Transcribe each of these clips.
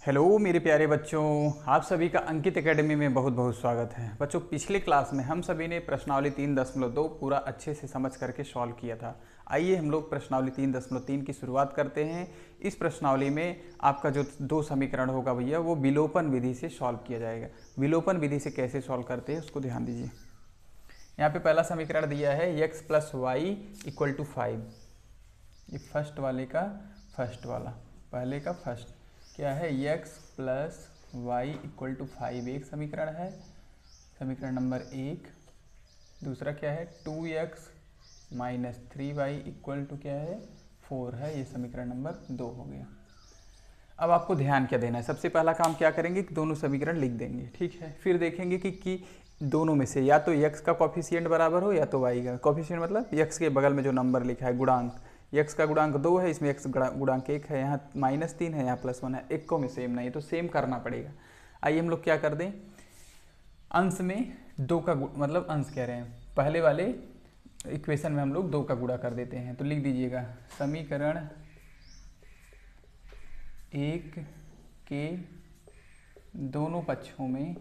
Hello मेरे प्यारे बच्चों, आप सभी का अंकित एकेडमी में बहुत बहुत स्वागत है। बच्चों, पिछले क्लास में हम सभी ने प्रश्नावली 3.2 पूरा अच्छे से समझ करके सॉल्व किया था। आइए हम लोग प्रश्नावली 3.3 की शुरुआत करते हैं। इस प्रश्नावली में आपका जो दो समीकरण होगा भैया वो विलोपन विधि से सॉल्व किया जाएगा। विलोपन विधि से कैसे सॉल्व करते हैं उसको ध्यान दीजिए। यहाँ पे पहला समीकरण दिया है x plus y equal to 5। ये फर्स्ट वाले का फर्स्ट वाला, पहले का फर्स्ट क्या है, x plus y equal to 5 एक समीकरण है, समीकरण नंबर 1। दूसरा क्या है, 2x minus 3y equal to क्या है, 4 है, ये समीकरण नंबर 2 हो गया। अब आपको ध्यान क्या देना है, सबसे पहला काम क्या करेंगे कि दोनों समीकरण लिख देंगे, ठीक है। फिर देखेंगे कि दोनों में से या तो x का कॉफिशिएंट बराबर हो या तो y का कॉफिशिएंट, मतलब x के बगल में जो नंबर लिखा है गुणांक, x का गुणांक 2 है, इसमें x गुणांक 1 है, यहाँ -3 है, यहाँ +1 है, एक को में सेम नहीं तो सेम करना पड़ेगा। आइए हम लोग क्या कर दें, अंश में 2 का मतलब अंश कह रहे हैं, पहले वाले इक्वेशन में हम लोग 2 का गुणा कर देते हैं। तो लिख दीजिएगा समीकरण 1 के दोनों पक्षों में,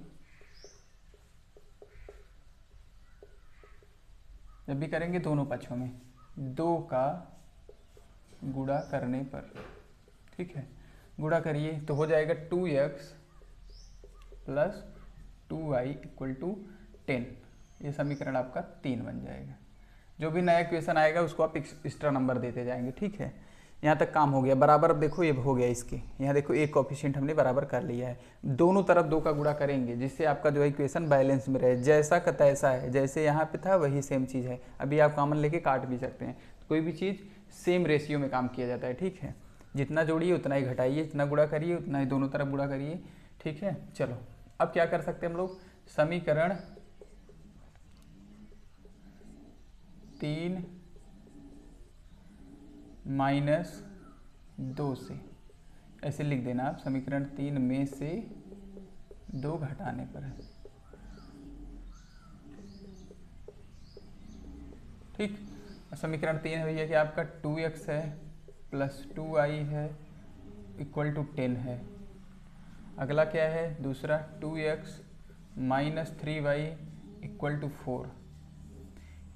जब भी करेंगे दोनों पक्षों में 2 का गुणा करने पर, ठीक है, गुणा करिए तो हो जाएगा 2x plus 2y equal to 10। ये समीकरण आपका 3 बन जाएगा। जो भी नया इक्वेशन आएगा उसको आप एक्स्ट्रा नंबर देते जाएंगे, ठीक है। यहाँ तक काम हो गया बराबर। अब देखो ये हो गया, इसके यहाँ देखो एक कोफिशिएंट हमने बराबर कर लिया है। दोनों तरफ 2 का गुणा करेंगे जिससे आपका जो है इक्वेशन बैलेंस में रहे, जैसा का तैसा है, जैसे यहाँ पे था वही सेम चीज़ है। अभी आप कॉमन लेके काट भी सकते हैं, कोई भी चीज़ सेम रेशियो में काम किया जाता है, ठीक है। जितना जोड़िए उतना ही घटाइए, जितना गुणा करिए उतना ही दोनों तरफ गुणा करिए, ठीक है। चलो अब क्या कर सकते हैं हम लोग, समीकरण 3 माइनस 2 से, ऐसे लिख देना आप, समीकरण 3 में से 2 घटाने पर है, ठीक। समीकरण 3 है भैया कि आपका 2x है प्लस 2y है इक्वल टू 10 है। अगला क्या है, दूसरा 2x minus 3y equal to 4।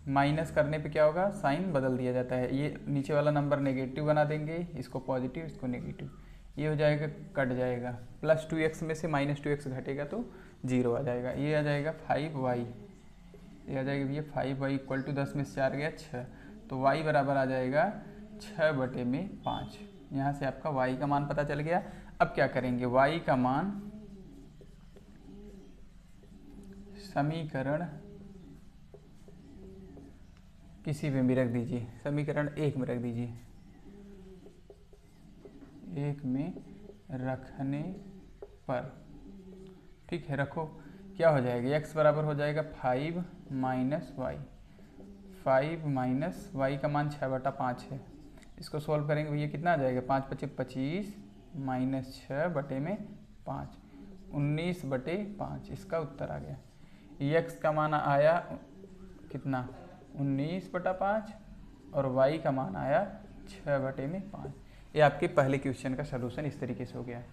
Minus करने पे क्या होगा, साइन बदल दिया जाता है, ये नीचे वाला नंबर नेगेटिव बना देंगे, इसको पॉजिटिव इसको नेगेटिव, ये हो जाएगा कट जाएगा, प्लस 2x में से माइनस 2x घटेगा तो 0 आ जाएगा। ये आ जाएगा 5y, ये आ जाएगा भैया 5y इक्वल टू 10 में से 4 गया 6, तो y बराबर आ जाएगा 6/5। यहाँ से आपका y का मान पता चल गया। अब क्या करेंगे, y का मान समीकरण किसी में भी रख दीजिए, समीकरण 1 में रख दीजिए, 1 में रखने पर, ठीक है, रखो। क्या हो जाएगा, x बराबर हो जाएगा 5 माइनस वाई, 5 माइनस वाई का मान 6/5 है। इसको सॉल्व करेंगे भैया कितना आ जाएगा, 5×5 = 25 माइनस 6/5 19/5, इसका उत्तर आ गया। x का मान आया कितना, 19/5 और y का मान आया 6/5। ये आपके पहले क्वेश्चन का सलूशन इस तरीके से हो गया।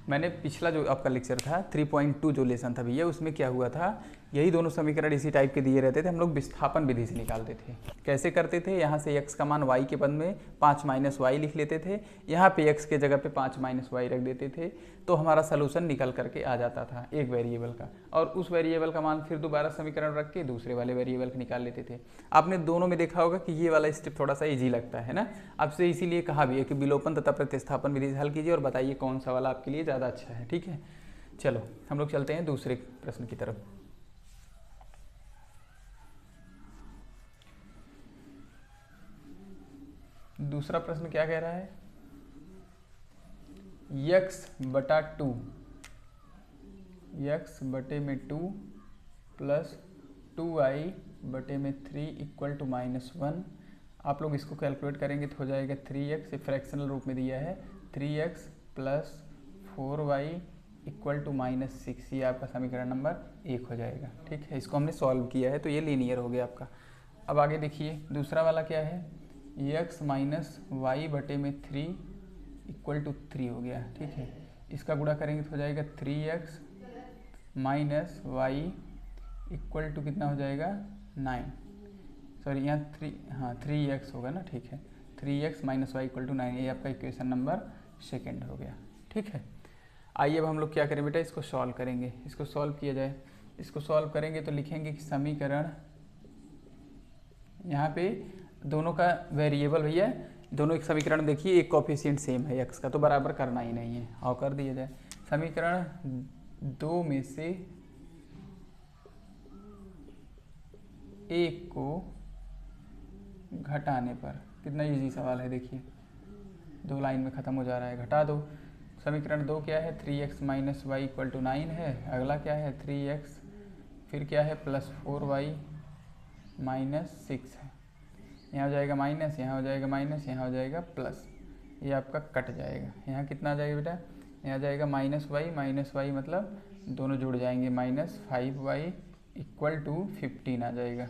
मैंने पिछला जो आपका लेक्चर था 3.2 जो लेसन था भैया, उसमें क्या हुआ था, यही दोनों समीकरण इसी टाइप के दिए रहते थे, हम लोग विस्थापन विधि से निकालते थे। कैसे करते थे, यहाँ से x का मान y के पद में 5 माइनस वाई लिख लेते थे, यहाँ पे x के जगह पे 5 माइनस वाई रख देते थे, तो हमारा सलूशन निकल करके आ जाता था एक वेरिएबल का, और उस वेरिएबल का मान फिर दोबारा समीकरण रख के दूसरे वाले वेरिएबल का निकाल लेते थे। आपने दोनों में देखा होगा कि ये वाला स्टेप थोड़ा सा ईजी लगता है ना, आपसे इसीलिए कहा भी है कि विलोपन तथा प्रतिस्थापन विधि से हल कीजिए और बताइए कौन सा वाला आपके लिए ज़्यादा अच्छा है, ठीक है। चलो हम लोग चलते हैं दूसरे प्रश्न की तरफ। दूसरा प्रश्न क्या कह रहा है, x/2, x/2 plus 2y/3 equal to -1। आप लोग इसको कैलकुलेट करेंगे तो हो जाएगा 3x, फ्रैक्शनल रूप में दिया है, 3x plus 4y equal to -6, ये आपका समीकरण नंबर 1 हो जाएगा, ठीक है। इसको हमने सॉल्व किया है तो ये लीनियर हो गया आपका। अब आगे देखिए दूसरा वाला क्या है, x minus y/3 equal to 3 हो गया, ठीक है। इसका गुणा करेंगे तो हो जाएगा 3x minus y equal to कितना हो जाएगा 9, सॉरी यहाँ 3x होगा ना, ठीक है 3x minus y equal to 9, ये आपका इक्वेशन नंबर सेकेंड हो गया। ठीक है, आइए अब हम लोग क्या करें बेटा, इसको सॉल्व करेंगे। इसको सॉल्व किया जाए, इसको सॉल्व करेंगे तो लिखेंगे कि समीकरण, यहाँ पे दोनों का वेरिएबल भैया दोनों एक समीकरण देखिए, एक कोफिशिएंट सेम है x का, तो बराबर करना ही नहीं है, और कर दिया जाए। समीकरण 2 में से एक को घटाने पर, कितना इजी सवाल है देखिए, 2 लाइन में ख़त्म हो जा रहा है, घटा दो। समीकरण 2 क्या है, 3x minus y equal to 9 है। अगला क्या है 3x, फिर क्या है प्लस 4y माइनस 6 है। यहाँ हो जाएगा माइनस, यहाँ हो जाएगा माइनस, यहाँ हो जाएगा प्लस, ये आपका कट जाएगा। यहाँ कितना आ जाएगा बेटा, यहाँ जाएगा माइनस वाई मतलब दोनों जुड़ जाएंगे, माइनस 5y इक्वल टू 15 आ जाएगा।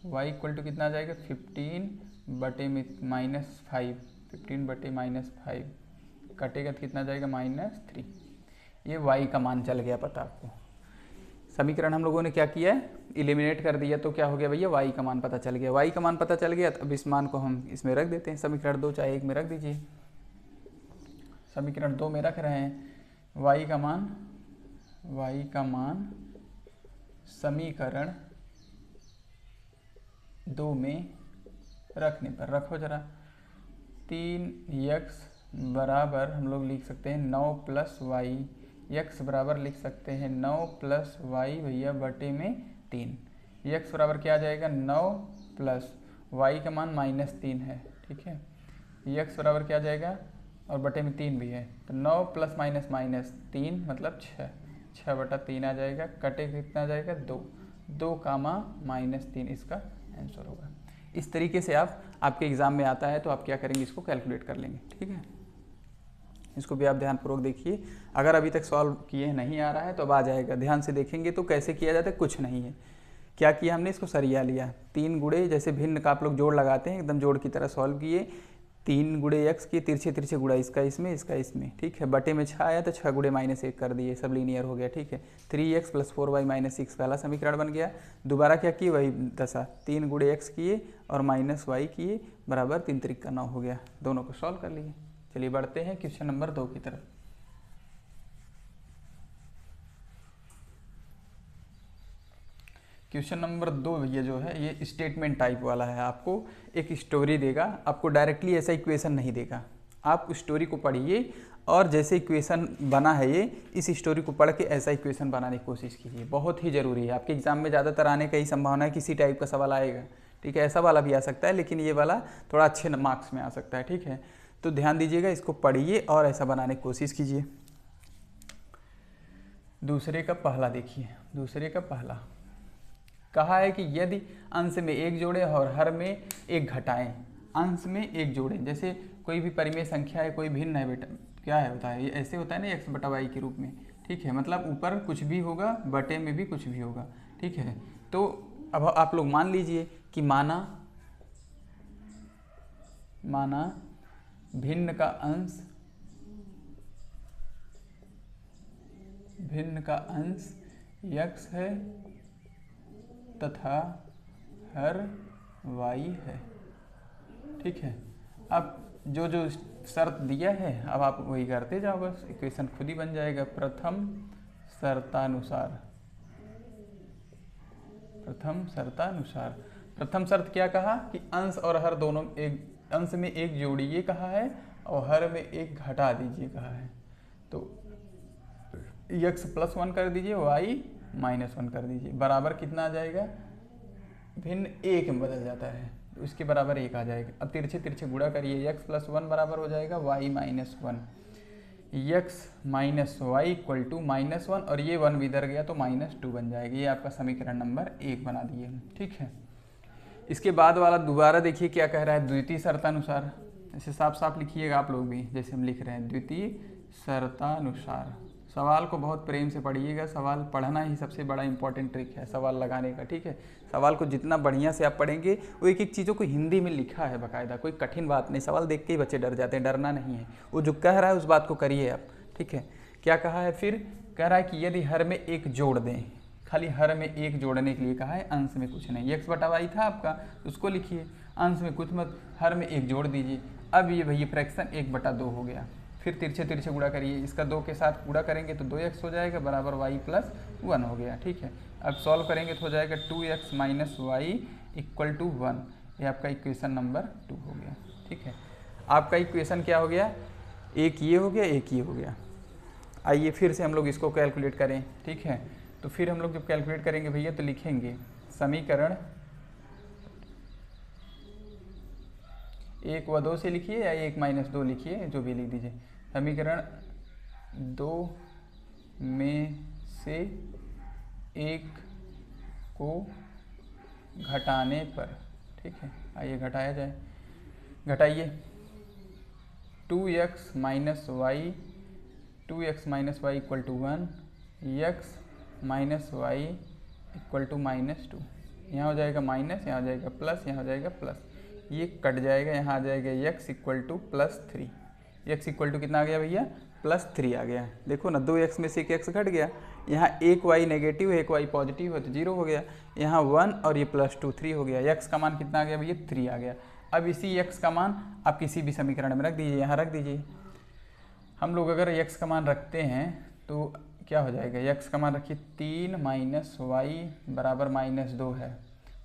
y इक्वल टू कितना आ जाएगा 15 बटे में माइनस 5, 15 बटे माइनस 5 कटेगा तो कितना आ जाएगा -3। ये y का मान चल गया पता आपको। समीकरण हम लोगों ने क्या किया है, एलिमिनेट कर दिया, तो क्या हो गया भैया, y का मान पता चल गया। y का मान पता चल गया तो अब इस मान को हम इसमें रख देते हैं, समीकरण 2 चाहे 1 में रख दीजिए। समीकरण 2 में रख रहे हैं, y का मान समीकरण 2 में रखने पर, रखो जरा, 3x बराबर हम लोग लिख सकते हैं 9 प्लस वाई, x बराबर लिख सकते हैं 9 प्लस वाई भैया बटे में 3। x बराबर क्या आ जाएगा 9 प्लस y का मान -3 है, ठीक है। x बराबर क्या आ जाएगा, और बटे में 3 भी है, तो 9 प्लस माइनस माइनस 3 मतलब 6, 6 बटा 3 आ जाएगा, कटे कितना आ जाएगा 2, 2 कामा -3 इसका आंसर होगा। इस तरीके से आपके एग्ज़ाम में आता है तो आप क्या करेंगे, इसको कैलकुलेट कर लेंगे। ठीक है, इसको भी आप ध्यानपूर्वक देखिए। अगर अभी तक सॉल्व किए नहीं आ रहा है तो अब आ जाएगा, ध्यान से देखेंगे तो कैसे किया जाता है, कुछ नहीं है। क्या किया हमने, इसको सरिया लिया, 3 गुणे जैसे भिन्न का आप लोग जोड़ लगाते हैं, एकदम जोड़ की तरह सॉल्व किए। 3 गुणे x की तिरछे तिरछे गुणा, इसका इसमें इसका इसमें, ठीक है। बटे में 6 आया तो 6 गुणे -1 कर दिए, सब लीनियर हो गया। ठीक है, 3x प्लस 4y माइनस 6 पहला समीकरण बन गया। दोबारा क्या किए, वही दशा, 3 गुणे x किए और माइनस y किए, बराबर 3 त्रिक का 9 हो गया। दोनों को सॉल्व कर लिए। चलिए बढ़ते हैं क्वेश्चन नंबर 2 की तरफ। क्वेश्चन नंबर 2 ये जो है ये स्टेटमेंट टाइप वाला है। आपको एक स्टोरी देगा, आपको डायरेक्टली ऐसा इक्वेशन नहीं देगा। आप स्टोरी को पढ़िए और जैसे इक्वेशन बना है ये, इस स्टोरी को पढ़ के ऐसा इक्वेशन बनाने की कोशिश कीजिए, बहुत ही ज़रूरी है। आपके एग्जाम में ज़्यादातर आने का ही संभावना है, किसी टाइप का सवाल आएगा। ठीक है, ऐसा वाला भी आ सकता है, लेकिन ये वाला थोड़ा अच्छे मार्क्स में आ सकता है। ठीक है, तो ध्यान दीजिएगा, इसको पढ़िए और ऐसा बनाने की कोशिश कीजिए। दूसरे का पहला देखिए, दूसरे का पहला कहा है कि यदि अंश में 1 जोड़े और हर में 1 घटाएं, अंश में 1 जोड़ें, जैसे कोई भी परिमेय संख्या है, कोई भिन्न है बेटा, क्या है होता है ये ऐसे होता है ना, x बटा वाई के रूप में। ठीक है, मतलब ऊपर कुछ भी होगा, बटे में भी कुछ भी होगा। ठीक है, तो अब आप लोग मान लीजिए कि माना भिन्न का अंश x है तथा हर y है। ठीक है, अब जो जो शर्त दिया है अब आप वही करते जाओ, बस इक्वेशन खुद ही बन जाएगा। प्रथम प्रथम शर्त क्या कहा कि अंश और हर दोनों, एक अंश में 1 जोड़िए कहा है और हर में 1 घटा दीजिए कहा है। तो x प्लस 1 कर दीजिए, y -1 कर दीजिए, बराबर कितना आ जाएगा, भिन्न 1 में बदल जाता है, तो इसके बराबर 1 आ जाएगा। अब तिरछे तिरछे गुणा करिए, x प्लस 1 बराबर हो जाएगा y -1, x minus y equal to -1, और ये 1 भी इधर गया तो -2 बन जाएगा। ये आपका समीकरण नंबर 1 बना दिए हम। ठीक है, इसके बाद वाला दोबारा देखिए क्या कह रहा है, द्वितीय शर्तानुसार। ऐसे साफ साफ लिखिएगा आप लोग भी, जैसे हम लिख रहे हैं, द्वितीय शर्तानुसार। सवाल को बहुत प्रेम से पढ़िएगा, सवाल पढ़ना ही सबसे बड़ा इंपॉर्टेंट ट्रिक है सवाल लगाने का। ठीक है, सवाल को जितना बढ़िया से आप पढ़ेंगे, वो एक एक चीज़ों को हिंदी में लिखा है बाकायदा, कोई कठिन बात नहीं। सवाल देख के ही बच्चे डर जाते हैं, डरना नहीं है, वो जो कह रहा है उस बात को करिए आप। ठीक है। क्या कहा है फिर, कह रहा है कि यदि हर में एक जोड़ दें, खाली हर में एक जोड़ने के लिए कहा है, अंश में कुछ नहीं। x बटा वाई था आपका, उसको लिखिए, अंश में कुछ मत, हर में एक जोड़ दीजिए। अब ये भैया फ्रैक्शन 1/2 हो गया। फिर तिरछे तिरछे गुणा करिए, इसका 2 के साथ गुणा करेंगे तो 2x हो जाएगा बराबर y + 1 हो गया। ठीक है, अब सॉल्व करेंगे तो हो जाएगा 2x - y = 1। ये आपका इक्वेशन नंबर 2 हो गया। ठीक है, आपका इक्वेशन क्या हो गया, एक ये हो गया, एक ये हो गया। आइए फिर से हम लोग इसको कैलकुलेट करें। ठीक है, तो फिर हम लोग जब कैलकुलेट करेंगे भैया तो लिखेंगे समीकरण 1 व 2 से लिखिए या 1 - 2 लिखिए, जो भी लिख दीजिए। समीकरण 2 में से एक को घटाने पर, ठीक है, आइए घटाया जाए, घटाइए 2x - y = 1, x - y = -2। यहाँ हो जाएगा माइनस, यहाँ हो जाएगा प्लस, यहाँ हो जाएगा प्लस, ये कट जाएगा, यहाँ आ जाएगा x = +3। x = कितना आ गया भैया, +3 आ गया। देखो ना, 2x में से एक x घट गया, यहाँ एक y नेगेटिव है, एक y पॉजिटिव है तो 0 हो गया, यहाँ 1 और ये +2 3 हो गया। x का मान कितना आ गया भैया, 3 आ गया। अब इसी x का मान आप किसी भी समीकरण में रख दीजिए, यहाँ रख दीजिए। हम लोग अगर x का मान रखते हैं तो क्या हो जाएगा, x का मान रखिए 3 - y बराबर -2 है।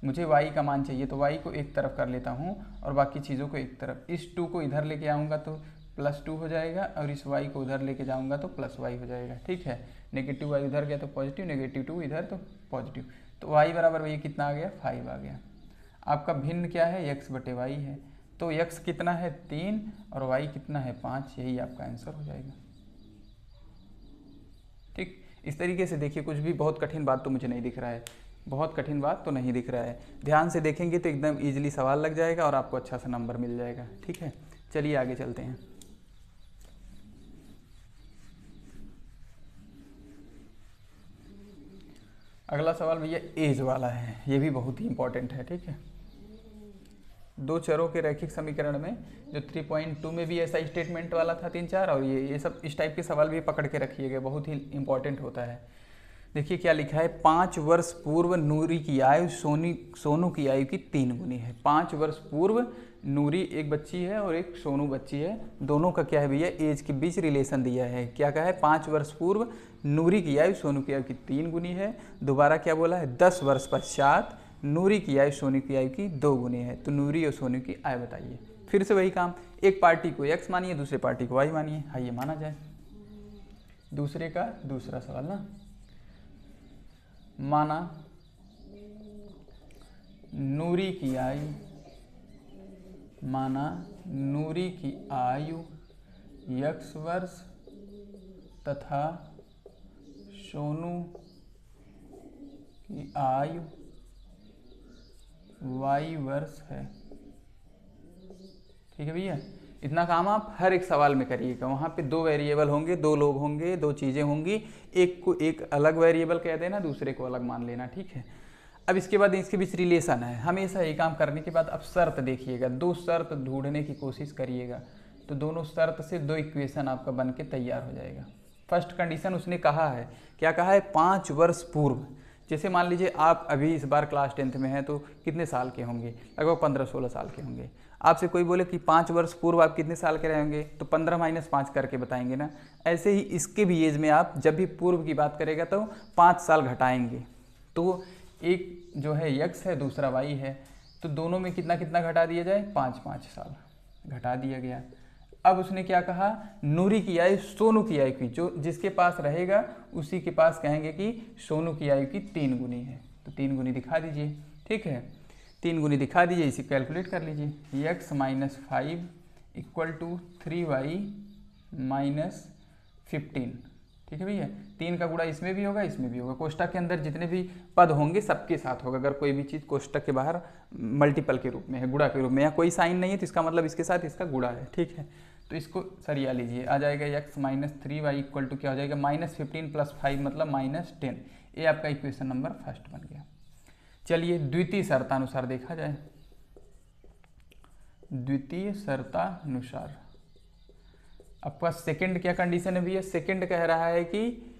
मुझे y का मान चाहिए तो y को एक तरफ कर लेता हूँ और बाकी चीज़ों को एक तरफ। इस 2 को इधर लेके आऊँगा तो +2 हो जाएगा और इस y को उधर लेके जाऊँगा तो +y हो जाएगा। ठीक है, नेगेटिव y उधर गया तो पॉजिटिव, नेगेटिव 2 इधर तो पॉजिटिव, तो y बराबर भैया कितना आ गया, 5 आ गया। आपका भिन्न क्या है, x/y है, तो x कितना है 3 और y कितना है 5, यही आपका आंसर हो जाएगा। ठीक, इस तरीके से देखिए, कुछ भी बहुत कठिन बात तो मुझे नहीं दिख रहा है, बहुत कठिन बात तो नहीं दिख रहा है। ध्यान से देखेंगे तो एकदम इजीली सवाल लग जाएगा और आपको अच्छा सा नंबर मिल जाएगा। ठीक है, चलिए आगे चलते हैं। अगला सवाल भैया एज वाला है, ये भी बहुत ही इंपॉर्टेंट है। ठीक है, दो चरों के रैखिक समीकरण में जो 3.2 में भी ऐसा स्टेटमेंट वाला था 3-4, और ये सब इस टाइप के सवाल भी पकड़ के रखिएगा, बहुत ही इंपॉर्टेंट होता है। देखिए क्या लिखा है, 5 वर्ष पूर्व नूरी की आयु सोनू की आयु की 3 गुनी है। 5 वर्ष पूर्व नूरी एक बच्ची है और एक सोनू बच्ची है, दोनों का क्या है भैया, एज के बीच रिलेशन दिया है। क्या कहा है, 5 वर्ष पूर्व नूरी की आयु सोनू की आयु की 3 गुनी है। दोबारा क्या बोला है, 10 वर्ष पश्चात नूरी की आयु सोनू की आयु की 2 गुनी है। तो नूरी और सोनू की आयु बताइए। फिर से वही काम, एक पार्टी को x मानिए, दूसरे पार्टी को y मानिए, आइए माना जाए। दूसरे का दूसरा सवाल ना, माना नूरी की आयु, माना नूरी की आयु x वर्ष तथा सोनू की आयु y वर्ष है। ठीक है भैया, इतना काम आप हर एक सवाल में करिएगा। वहाँ पे 2 वेरिएबल होंगे, 2 लोग होंगे, 2 चीज़ें होंगी, एक को एक अलग वेरिएबल कह देना, दूसरे को अलग मान लेना। ठीक है, अब इसके बाद इसके बीच रिलेशन है। हमेशा ये काम करने के बाद अब शर्त देखिएगा, 2 शर्त ढूंढने की कोशिश करिएगा, तो दोनों शर्त से 2 इक्वेशन आपका बन के तैयार हो जाएगा। फर्स्ट कंडीशन उसने कहा है, क्या कहा है, 5 वर्ष पूर्व। जैसे मान लीजिए आप अभी इस बार क्लास 10th में हैं तो कितने साल के होंगे, लगभग 15-16 साल के होंगे। आपसे कोई बोले कि 5 वर्ष पूर्व आप कितने साल के रहेंगे, तो 15 - 5 करके बताएंगे ना। ऐसे ही इसके भी एज में आप जब भी पूर्व की बात करेगा तो 5 साल घटाएंगे, तो एक जो है x है, दूसरा y है, तो दोनों में कितना कितना घटा दिया जाए, 5-5 साल घटा दिया गया। अब उसने क्या कहा, नूरी की आयु सोनू की आयु की, जो जिसके पास रहेगा उसी के पास कहेंगे कि सोनू की आयु की 3 गुनी है, तो 3 गुनी दिखा दीजिए। ठीक है, 3 गुनी दिखा दीजिए, इसे कैलकुलेट कर लीजिए। x - 5 = 3y - 15। ठीक है भैया, 3 का गुणा इसमें भी होगा, इसमें भी होगा, कोष्टक के अंदर जितने भी पद होंगे सबके साथ होगा। अगर कोई भी चीज़ कोष्टक के बाहर मल्टीपल के रूप में है, गुणा के रूप में, या कोई साइन नहीं है तो इसका मतलब इसके साथ इसका गुणा है। ठीक है, तो इसको सरिया लीजिए, आ जाएगा x - 3y = क्या हो जाएगा, -15 + 5 मतलब -10। ये आपका इक्वेशन नंबर फर्स्ट बन गया। चलिए द्वितीय शर्तानुसार देखा जाए। द्वितीय शर्तानुसार आपका सेकंड क्या कंडीशन है भैया, सेकंड कह रहा है कि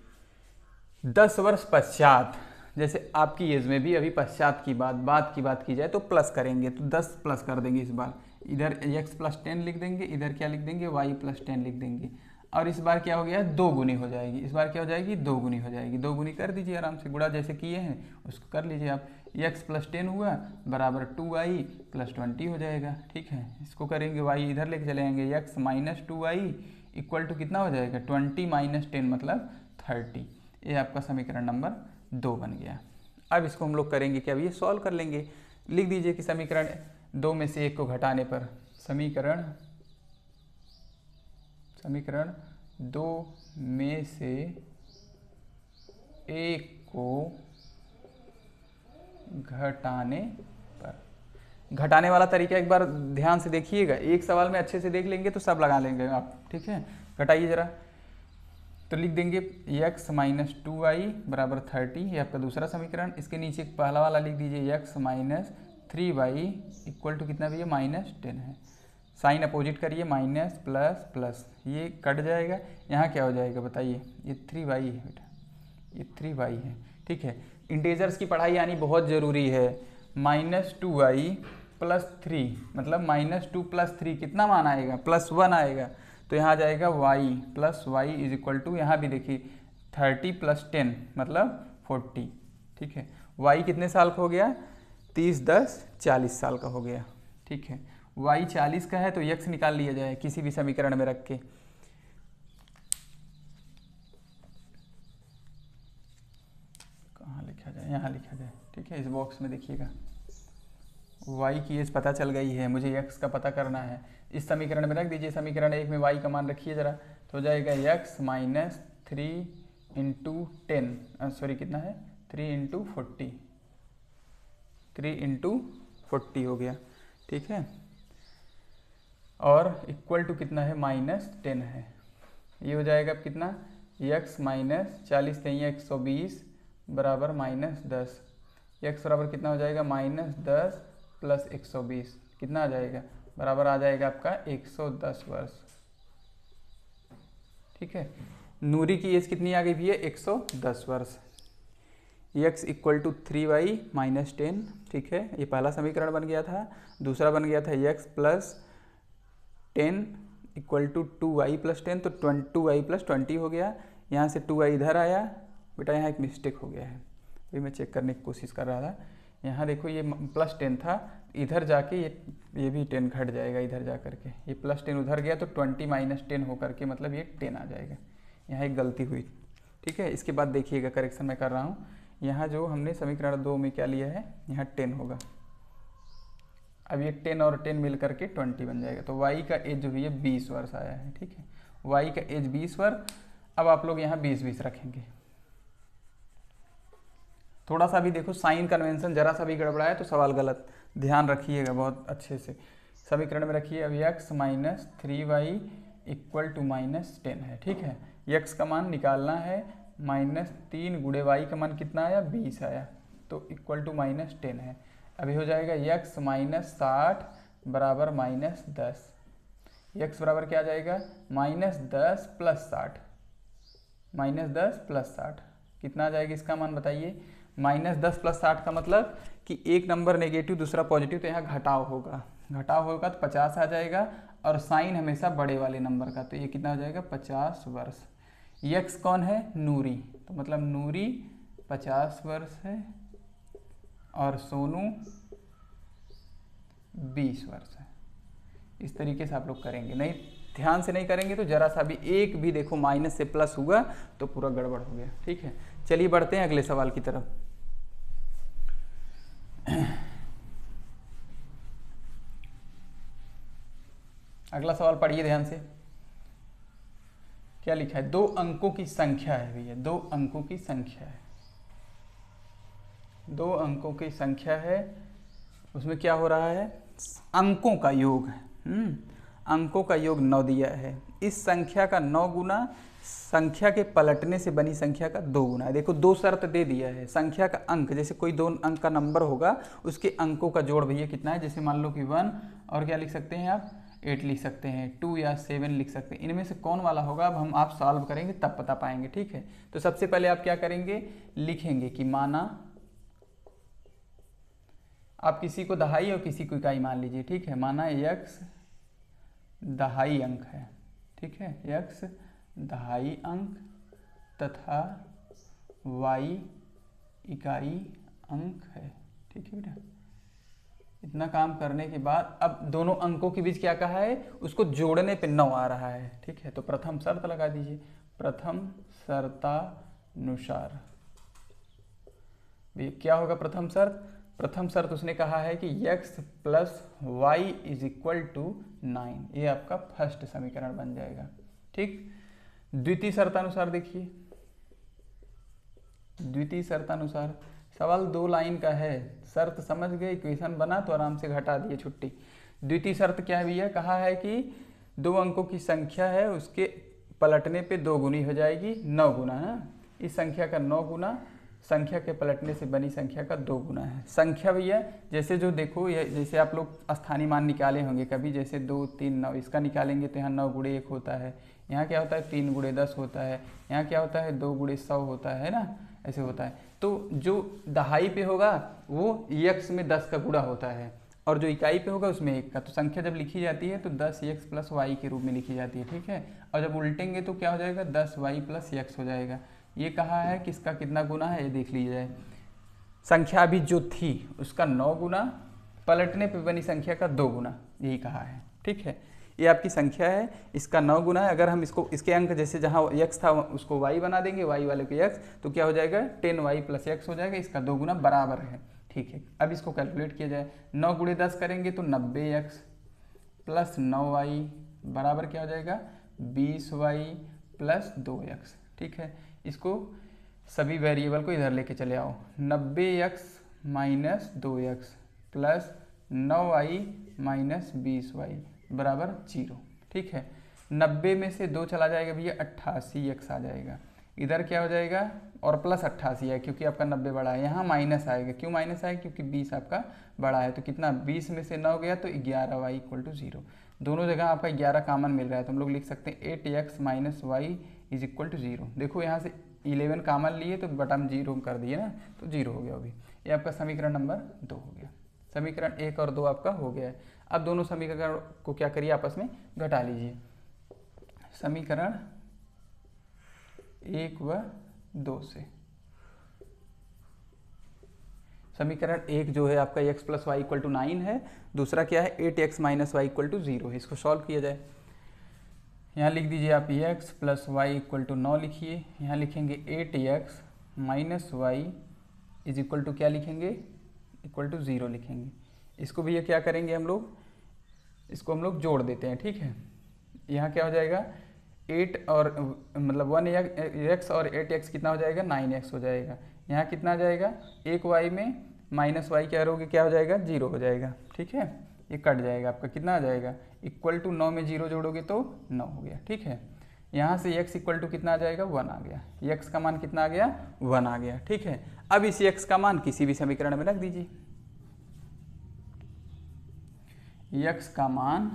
10 वर्ष पश्चात, जैसे आपकी एज में भी अभी पश्चात की बात की जाए तो प्लस करेंगे, तो 10 प्लस कर देंगे इस बार, इधर x प्लस 10 लिख देंगे, इधर क्या लिख देंगे y प्लस 10 लिख देंगे, और इस बार क्या हो गया, 2 गुनी हो जाएगी, इस बार क्या हो जाएगी, 2 गुनी हो जाएगी, 2 गुनी कर दीजिए आराम से, गुणा जैसे किए हैं उसको कर लीजिए आप, x प्लस 10 हुआ बराबर 2y प्लस 20 हो जाएगा, ठीक है। इसको करेंगे y इधर लेके चले आएंगे, x minus 2y equal to कितना हो जाएगा, 20 माइनस 10 मतलब 30, ये आपका समीकरण नंबर 2 बन गया। अब इसको हम लोग करेंगे क्या, ये सॉल्व कर लेंगे। लिख दीजिए कि समीकरण 2 में से 1 को घटाने पर, समीकरण 2 में से 1 को घटाने पर, घटाने वाला तरीका एक बार ध्यान से देखिएगा, एक सवाल में अच्छे से देख लेंगे तो सब लगा लेंगे आप, ठीक है। घटाइए जरा, तो लिख देंगे x माइनस 2y बराबर 30, ये आपका दूसरा समीकरण। इसके नीचे पहला वाला लिख दीजिए x minus 3y equal to कितना भी है, माइनस 10 है। साइन अपोजिट करिए, माइनस प्लस प्लस, ये कट जाएगा, यहाँ क्या हो जाएगा बताइए, ये 3y है बेटा, ये 3y है, ठीक है। इंटीजर्स की पढ़ाई आनी बहुत ज़रूरी है। माइनस 2y प्लस 3 मतलब माइनस 2 प्लस 3 कितना मान आएगा, प्लस 1 आएगा, तो यहाँ जाएगा y plus y is equal to, यहाँ भी देखिए 30 प्लस 10 मतलब 40, ठीक है। y कितने साल का हो गया, 30 10 40 साल का हो गया, ठीक है। y 40 का है तो x निकाल लिया जाए किसी भी समीकरण में रख के, कहाँ लिखा जाए, यहाँ लिखा जाए, ठीक है। इस बॉक्स में देखिएगा, y की एज पता चल गई है, मुझे x का पता करना है, इस समीकरण में रख दीजिए। समीकरण 1 में y का मान रखिए जरा, तो हो जाएगा x माइनस 3 इंटू 10, सॉरी कितना है, 3 इंटू 40, 3 इंटू 40 हो गया, ठीक है। और इक्वल टू कितना है, माइनस 10 है, ये हो जाएगा अब कितना, x माइनस 40 नहीं है 120 बराबर माइनस 10, x बराबर कितना हो जाएगा, माइनस 10 प्लस 120 कितना आ जाएगा, बराबर आ जाएगा आपका 110 वर्ष, ठीक है। नूरी की एज कितनी आ गई भी है, 110 वर्ष। x equal to 3y minus 10, ठीक है, ये पहला समीकरण बन गया था। दूसरा बन गया था x plus 10 equal to 2y plus 10, तो 2y प्लस 20 हो गया। यहाँ से 2y इधर आया बेटा, यहाँ एक मिस्टेक हो गया है, अभी मैं चेक करने की कोशिश कर रहा था। यहाँ देखो ये प्लस 10 था, इधर जाके ये भी 10 घट जाएगा, इधर जा करके ये प्लस 10 उधर गया तो 20 माइनस 10 होकर के मतलब ये 10 आ जाएगा, यहाँ एक गलती हुई, ठीक है। इसके बाद देखिएगा करेक्शन मैं कर रहा हूँ, यहाँ जो हमने समीकरण 2 में क्या लिया है, यहाँ 10 होगा, अब ये 10 और 10 मिल करके 20 बन जाएगा, तो y का एज जो भी है 20 वर्ष आया है, ठीक है। y का एज 20 वर्ष, अब आप लोग यहाँ 20-20 रखेंगे। थोड़ा सा भी देखो साइन कन्वेंशन जरा सा भी गड़बड़ा है तो सवाल गलत, ध्यान रखिएगा बहुत अच्छे से। समीकरण में रखिए, अब x minus 3y equal to minus 10 है, ठीक है। x का मान निकालना है, माइनस 3 गुणे y का मान कितना आया, 20 आया, तो इक्वल टू माइनस 10 है। अभी हो जाएगा x माइनस 60 बराबर माइनस 10, x बराबर क्या आ जाएगा, माइनस 10 प्लस 60, माइनस 10 प्लस 60 कितना आ जाएगा इसका मान बताइए, माइनस 10 प्लस 60 का मतलब कि एक नंबर नेगेटिव दूसरा पॉजिटिव, तो यहाँ घटाव होगा, घटाव होगा तो 50 आ जाएगा, और साइन हमेशा बड़े वाले नंबर का, तो ये कितना हो जाएगा 50 वर्ष। यक्स कौन है, नूरी, तो मतलब नूरी 50 वर्ष है और सोनू 20 वर्ष है। इस तरीके से आप लोग करेंगे, नहीं ध्यान से नहीं करेंगे तो जरा सा भी एक भी देखो माइनस से प्लस हुआ तो पूरा गड़बड़ हो गया, ठीक है। चलिए बढ़ते हैं अगले सवाल की तरफ। अगला सवाल पढ़िए ध्यान से, क्या लिखा है, 2 अंकों की संख्या है भैया, 2 अंकों की संख्या है, 2 अंकों की संख्या है, उसमें क्या हो रहा है, अंकों का योग है, अंकों का योग 9 दिया है। इस संख्या का 9 गुना संख्या के पलटने से बनी संख्या का 2 गुना है। देखो 2 शर्त दे दिया है, संख्या का अंक, जैसे कोई 2 अंक का नंबर होगा उसके अंकों का जोड़ भैया कितना है, जैसे मान लो कि 1 और क्या लिख सकते हैं आप 8 लिख सकते हैं, 2 या 7 लिख सकते हैं। इनमें से कौन वाला होगा अब हम आप सॉल्व करेंगे तब पता पाएंगे, ठीक है। तो सबसे पहले आप क्या करेंगे, लिखेंगे कि माना आप किसी को दहाई और किसी को इकाई मान लीजिए, ठीक है। माना x दहाई अंक है, ठीक है, x दहाई अंक तथा y इकाई अंक है, ठीक है बेटा। इतना काम करने के बाद अब दोनों अंकों के बीच क्या कहा है, उसको जोड़ने पे 9 आ रहा है, ठीक है। तो प्रथम शर्त लगा दीजिए, प्रथम शर्तानुसार क्या होगा प्रथम शर्त। प्रथम शर्त उसने कहा है कि x plus y is equal to 9, ये आपका फर्स्ट समीकरण बन जाएगा, ठीक। द्वितीय शर्तानुसार देखिए, द्वितीय शर्तानुसार सवाल 2 लाइन का है, शर्त समझ गए, इक्वेशन बना तो आराम से घटा दिए, छुट्टी। द्वितीय शर्त क्या है भैया, कहा है कि 2 अंकों की संख्या है, उसके पलटने पे 2 गुनी हो जाएगी, 9 गुना है। इस संख्या का 9 गुना संख्या के पलटने से बनी संख्या का 2 गुना है। संख्या भैया जैसे जो देखो, ये जैसे आप लोग स्थानीय मान निकाले होंगे कभी, जैसे 2, 3, 9, इसका निकालेंगे तो यहाँ 9 गुणे 1 होता है, यहाँ क्या होता है 3 गुणे 10 होता है, यहाँ क्या होता है 2 गुणे 100 होता है ना, ऐसे होता है। तो जो दहाई पे होगा वो x में 10 का गुणा होता है, और जो इकाई पे होगा उसमें 1 का। तो संख्या जब लिखी जाती है तो 10x प्लस वाई के रूप में लिखी जाती है, ठीक है। और जब उल्टेंगे तो क्या हो जाएगा, 10y प्लस x हो जाएगा। ये कहा है कि इसका कितना गुना है, ये देख लीजिए। संख्या अभी जो थी उसका 9 गुना, पलटने पे बनी संख्या का 2 गुना, यही कहा है, ठीक है। ये आपकी संख्या है, इसका 9 गुना है। अगर हम इसको इसके अंक जैसे जहाँ x था उसको y बना देंगे, y वाले को x, तो क्या हो जाएगा 10y प्लस x हो जाएगा, इसका 2 गुना बराबर है, ठीक है। अब इसको कैलकुलेट किया जाए, 9 गुणे 10 करेंगे तो 90x प्लस 9y बराबर क्या हो जाएगा 20y प्लस 2x, ठीक है। इसको सभी वेरिएबल को इधर लेके चले आओ, 90x minus 2x plus 9y minus 20y बराबर 0, ठीक है। 90 में से 2 चला जाएगा भैया, 88x आ जाएगा। इधर क्या हो जाएगा, और प्लस 88 है क्योंकि आपका 90 बड़ा है, यहाँ माइनस आएगा। क्यों माइनस आएगा, क्योंकि 20 आपका बड़ा है। तो कितना, 20 में से 9 गया तो 11y इक्वल टू 0। दोनों जगह आपका 11 कॉमन मिल रहा है, तो हम लोग लिख सकते हैं 8x minus y is equal to 0। देखो यहाँ से 11 कॉमन लिए तो बटा में 0 कर दिए ना, तो 0 हो गया अभी। ये आपका समीकरण नंबर 2 हो गया। समीकरण 1 और 2 आपका हो गया है। अब दोनों समीकरण को क्या करिए, आपस में घटा लीजिए। समीकरण 1 व 2 से समीकरण 1 जो है आपका x plus y equal to 9 है, दूसरा क्या है 8x minus y equal to 0 है। इसको सॉल्व किया जाए, यहाँ लिख दीजिए आप x plus y equal to 9 लिखिए, यहाँ लिखेंगे 8x minus y is equal to क्या लिखेंगे, इक्वल टू 0 लिखेंगे। इसको भी ये क्या करेंगे हम लोग, इसको हम लोग जोड़ देते हैं, ठीक है। यहाँ क्या हो जाएगा 8 और मतलब 1x और 8x कितना हो जाएगा 9x हो जाएगा। यहाँ कितना आ जाएगा, 1y में माइनस वाई क्या करोगे, क्या हो जाएगा 0 हो जाएगा, ठीक है। ये कट जाएगा, आपका कितना आ जाएगा, इक्वल टू 9 में 0 जोड़ोगे तो 9 हो गया, ठीक है। यहाँ से x इक्वल टू कितना आ जाएगा 1 आ गया, x का मान कितना आ गया 1 आ गया, ठीक है। अब इस x का मान किसी भी समीकरण में रख दीजिए। x का मान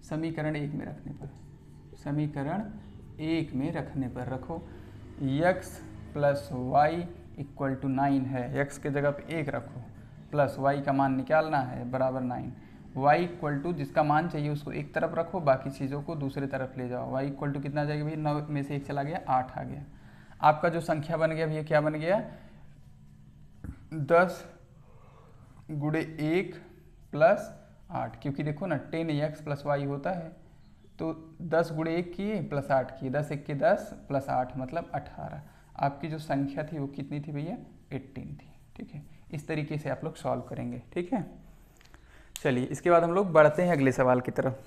समीकरण 1 में रखने पर, समीकरण 1 में रखने पर रखो, x plus y equal to 9 है, x के जगह पे 1 रखो, प्लस y का मान निकालना है बराबर 9, y इक्वल टू जिसका मान चाहिए उसको एक तरफ रखो, बाकी चीज़ों को दूसरे तरफ ले जाओ। y इक्वल टू कितना आ जाएगा भैया, 9 में से 1 चला गया 8 आ गया। आपका जो संख्या बन गया भैया क्या बन गया, 10 गुणे 1 प्लस 8, क्योंकि देखो ना 10x प्लस वाई होता है, तो 10 गुणे 1 किए प्लस 8 किए, 10 1 के 10 प्लस 8 मतलब 18। आपकी जो संख्या थी वो कितनी थी भैया 18 थी, ठीक है। इस तरीके से आप लोग सॉल्व करेंगे, ठीक है। चलिए इसके बाद हम लोग बढ़ते हैं अगले सवाल की तरफ।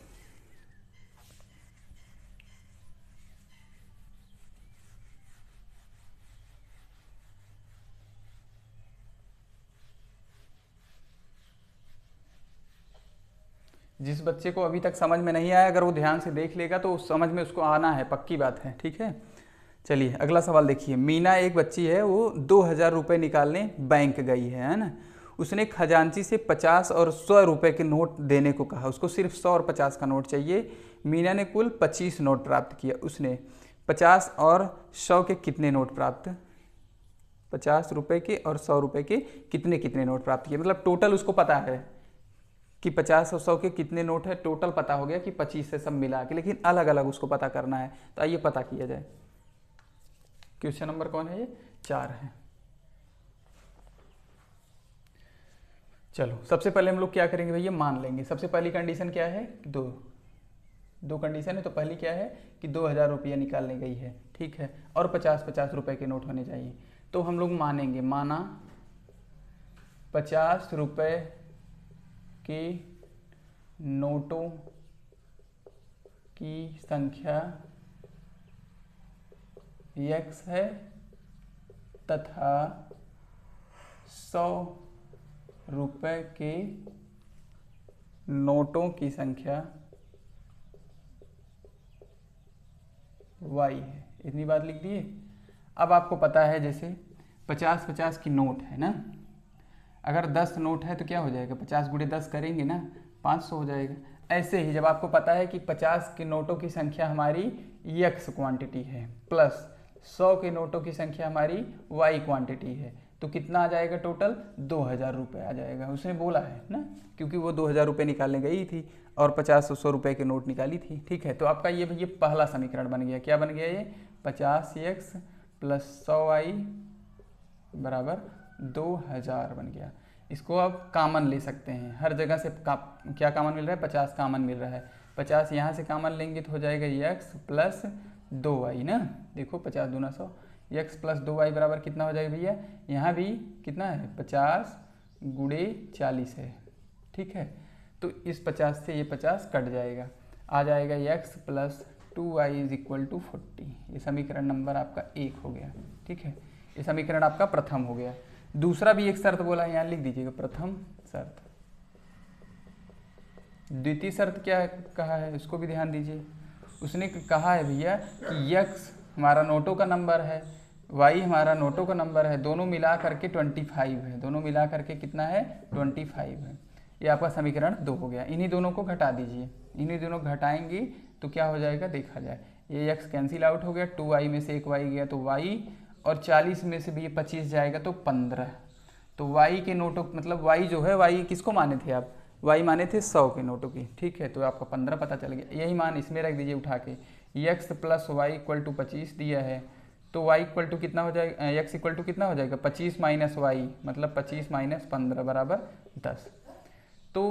जिस बच्चे को अभी तक समझ में नहीं आया, अगर वो ध्यान से देख लेगा तो उस समझ में उसको आना है, पक्की बात है, ठीक है। चलिए अगला सवाल देखिए। मीना एक बच्ची है, वो 2000 रुपये निकालने बैंक गई है ना। उसने खजांची से 50 और 100 रुपए के नोट देने को कहा। उसको सिर्फ 100 और 50 का नोट चाहिए। मीना ने कुल 25 नोट प्राप्त किया। उसने 50 और 100 के कितने नोट प्राप्त 50 रुपए के और 100 रुपए के कितने कितने नोट प्राप्त किए। मतलब टोटल उसको पता है कि 50 और 100 के कितने नोट है, टोटल पता हो गया कि 25 से सब मिला के, लेकिन अलग अलग उसको पता करना है। तो आइए पता किया जाए। क्वेश्चन नंबर कौन है, ये 4 है। चलो सबसे पहले हम लोग क्या करेंगे भैया, मान लेंगे। सबसे पहली कंडीशन क्या है, दो कंडीशन है। तो पहली क्या है कि 2000 रुपया निकालने गई है, ठीक है, और 50-50 रुपए के नोट होने चाहिए। तो हम लोग मानेंगे, माना 50 रुपए के नोटों की संख्या x है तथा 100 रुपए के नोटों की संख्या y है। इतनी बात लिख दिए। अब आपको पता है जैसे 50-50 की नोट है ना, अगर 10 नोट है तो क्या हो जाएगा, 50 गुणे 10 करेंगे ना, 500 हो जाएगा। ऐसे ही जब आपको पता है कि 50 के नोटों की संख्या हमारी x क्वांटिटी है प्लस 100 के नोटों की संख्या हमारी y क्वांटिटी है, तो कितना आ जाएगा टोटल, 2000 रुपये आ जाएगा। उसने बोला है ना, क्योंकि वो 2000 रुपये निकालने गई थी और 50-100 रुपये के नोट निकाली थी, ठीक है। तो आपका ये पहला समीकरण बन गया। क्या बन गया ये, 50x प्लस 100y बराबर 2000 बन गया। इसको आप कॉमन ले सकते हैं, हर जगह से क्या कॉमन मिल रहा है, 50 कॉमन मिल रहा है। 50 यहाँ से कॉमन लेंगे तो हो जाएगा x प्लस 2y ना, देखो 50 दूना 100, x प्लस 2y बराबर कितना हो जाएगा भैया, यहाँ भी कितना है, 50 गुणे 40 है, ठीक है। तो इस 50 से ये 50 कट जाएगा, आ जाएगा x plus 2y is equal to 40। ये समीकरण नंबर आपका 1 हो गया, ठीक है। ये समीकरण आपका प्रथम हो गया। दूसरा भी एक शर्त बोला है, यहाँ लिख दीजिएगा, प्रथम शर्त। द्वितीय शर्त क्या कहा है, उसको भी ध्यान दीजिए। उसने कहा है भैया कि x हमारा नोटों का नंबर है, y हमारा नोटों का नंबर है, दोनों मिला करके 25 है, दोनों मिला करके कितना है, 25 है। ये आपका समीकरण 2 हो गया। इन्हीं दोनों को घटा दीजिए, इन्हीं दोनों घटाएंगे तो क्या हो जाएगा, देखा जाए। ये x कैंसिल आउट हो गया, 2y में से एक y गया तो y, और 40 में से भी ये 25 जाएगा तो 15। तो y के नोटों, मतलब y जो है, y किसको माने थे आप, y माने थे 100 के नोटों की, ठीक है। तो आपका 15 पता चल गया। यही मान इसमें रख दीजिए उठा के, x plus y equal to 25 दिया है, तो y इक्वल टू कितना हो जाएगा, x इक्वल टू कितना हो जाएगा, 25 माइनस वाई, मतलब 25 माइनस 15 बराबर 10। तो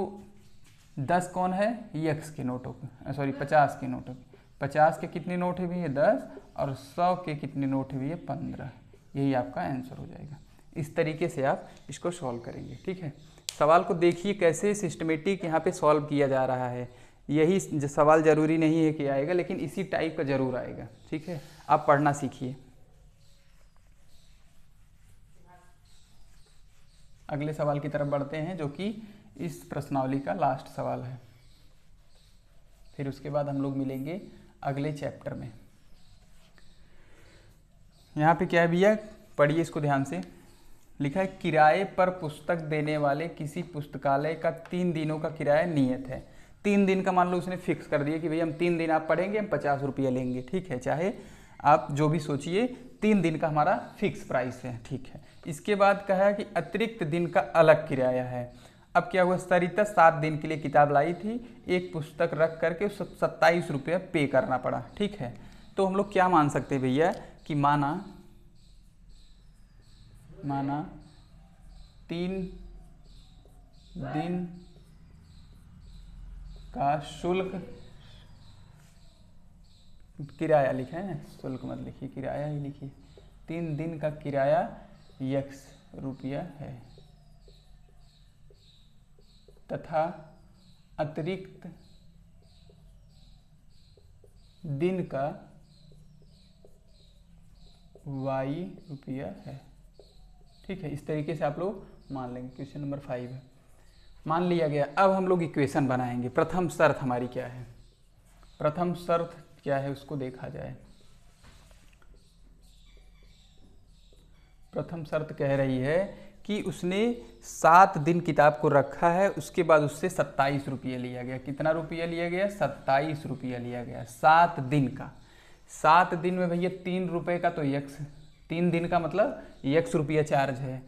10 कौन है, x के नोटों की, सॉरी 50 के नोटों की। 50 के कितने नोट है भी है, 10, और 100 के कितने नोट है भी है, 15। यही आपका आंसर हो जाएगा। इस तरीके से आप इसको सॉल्व करेंगे, ठीक है। सवाल को देखिए कैसे सिस्टमेटिक यहाँ पे सॉल्व किया जा रहा है। यही सवाल जरूरी नहीं है कि आएगा, लेकिन इसी टाइप का जरूर आएगा, ठीक है। आप पढ़ना सीखिए। अगले सवाल की तरफ बढ़ते हैं, जो कि इस प्रश्नावली का लास्ट सवाल है। फिर उसके बाद हम लोग मिलेंगे अगले चैप्टर में। यहाँ पे क्या है भैया, पढ़िए इसको ध्यान से। लिखा है, किराए पर पुस्तक देने वाले किसी पुस्तकालय का 3 दिनों का किराया नियत है। 3 दिन का मान लो उसने फिक्स कर दिया कि भैया हम 3 दिन आप पढ़ेंगे, हम 50 रुपया लेंगे, ठीक है। चाहे आप जो भी सोचिए, 3 दिन का हमारा फिक्स प्राइस है, ठीक है। इसके बाद कहा है कि अतिरिक्त दिन का अलग किराया है। अब क्या हुआ, सरिता 7 दिन के लिए किताब लाई थी, एक पुस्तक रख करके 27 रुपया पे करना पड़ा, ठीक है। तो हम लोग क्या मान सकते हैं भैया कि माना 3 दिन का शुल्क, किराया लिखे हैं, शुल्क मत लिखिए, किराया ही लिखिए। 3 दिन का किराया x रुपया है तथा अतिरिक्त दिन का y रुपया है, ठीक है। इस तरीके से आप लोग मान लेंगे। क्वेश्चन नंबर 5 है, मान लिया गया। अब हम लोग इक्वेशन बनाएंगे। प्रथम शर्त हमारी क्या है, प्रथम शर्त क्या है उसको देखा जाए। प्रथम शर्त कह रही है कि कि उसने 7 दिन किताब को रखा है, उसके बाद उससे 27 रुपये लिया गया। कितना रुपया लिया गया? 27 रुपया लिया गया 7 दिन का। 7 दिन में भैया 3 रुपये का तो यक्स, 3 दिन का मतलब यक्स रुपया चार्ज है।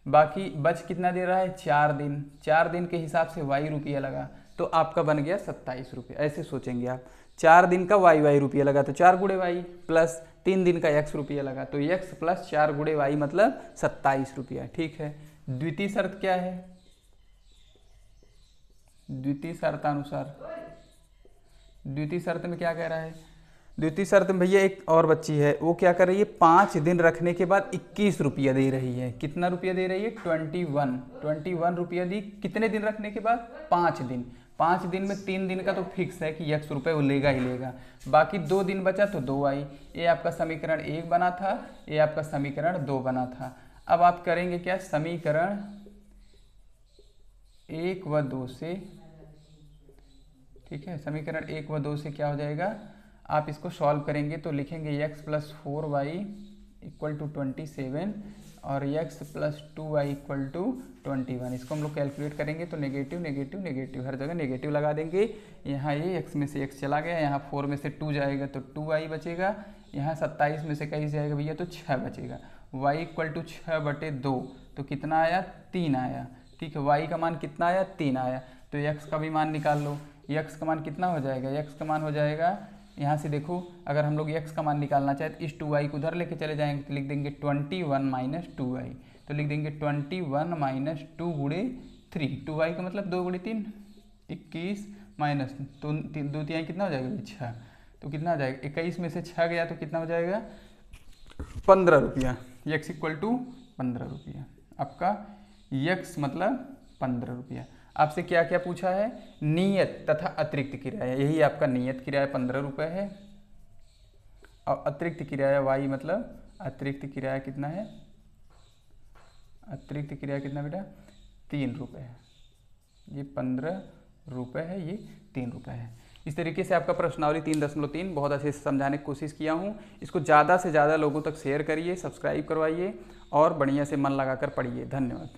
बाकी बच कितना दे रहा है? 4 दिन। 4 दिन के हिसाब से वाई रुपया लगा, तो आपका बन गया 27 रुपये। ऐसे सोचेंगे आप, 4 दिन का वाई रुपया लगा तो 4 गुणे वाई, प्लस 3 दिन का यक्स रुपया लगा तो यक्स प्लस 4 गुणे वाई मतलब 27 रुपया। ठीक है। द्वितीय शर्त क्या है? द्वितीय शर्तानुसार, द्वितीय शर्त में क्या कह रहा है? द्वितीय शर्त में भैया एक और बच्ची है, वो क्या कर रही है? 5 दिन रखने के बाद 21 रुपया दे रही है। कितना रुपया दे रही है? 21 रुपया दी। कितने दिन रखने के बाद? 5 दिन। 5 दिन में 3 दिन का तो फिक्स है कि यक्स रुपये वो लेगा ही लेगा। बाकी 2 दिन बचा तो 2 आई। ये आपका समीकरण 1 बना था, ये आपका समीकरण 2 बना था। अब आप करेंगे क्या? समीकरण 1 व 2 से, ठीक है, समीकरण 1 व 2 से क्या हो जाएगा? आप इसको सॉल्व करेंगे तो लिखेंगे x plus 4y equal to 27 और x plus 2y equal to 21। इसको हम लोग कैलकुलेट करेंगे तो नेगेटिव नेगेटिव नेगेटिव, हर जगह नेगेटिव लगा देंगे। यहाँ ये x में से x चला गया, यहाँ 4 में से 2 जाएगा तो 2y बचेगा, यहाँ 27 में से कहीं जाएगा भैया तो 6 बचेगा। y इक्वल टू 6/2 तो कितना आया? 3 आया। ठीक है, y का मान कितना आया? 3 आया। तो x का भी मान निकाल लो। x का मान कितना हो जाएगा? x का मान हो जाएगा, यहाँ से देखो, अगर हम लोग x का मान निकालना चाहे तो इस 2y को उधर लेके चले जाएंगे तो लिख देंगे 21 माइनस 2y, तो लिख देंगे 21 माइनस 2 गुणे 3। 2y का मतलब 2 गुणे 3, 21 माइनस 2 3 कितना हो जाएगा? 6। तो कितना हो जाएगा? 21 में से 6 गया तो कितना हो जाएगा? 15 रुपया। x इक्वल टू 15 रुपया। आपका x मतलब 15 रुपया। आपसे क्या क्या पूछा है? नियत तथा अतिरिक्त किराया, यही आपका नियत किराया 15 रुपये है और अतिरिक्त किराया y मतलब अतिरिक्त किराया कितना है? अतिरिक्त किराया कितना बेटा? 3 रुपये है। ये 15 रुपये है, ये 3 रुपये है। इस तरीके से आपका प्रश्नावली 3.3 बहुत अच्छे से समझाने की कोशिश किया हूँ। इसको ज़्यादा से ज़्यादा लोगों तक शेयर करिए, सब्सक्राइब करवाइए और बढ़िया से मन लगाकर पढ़िए। धन्यवाद।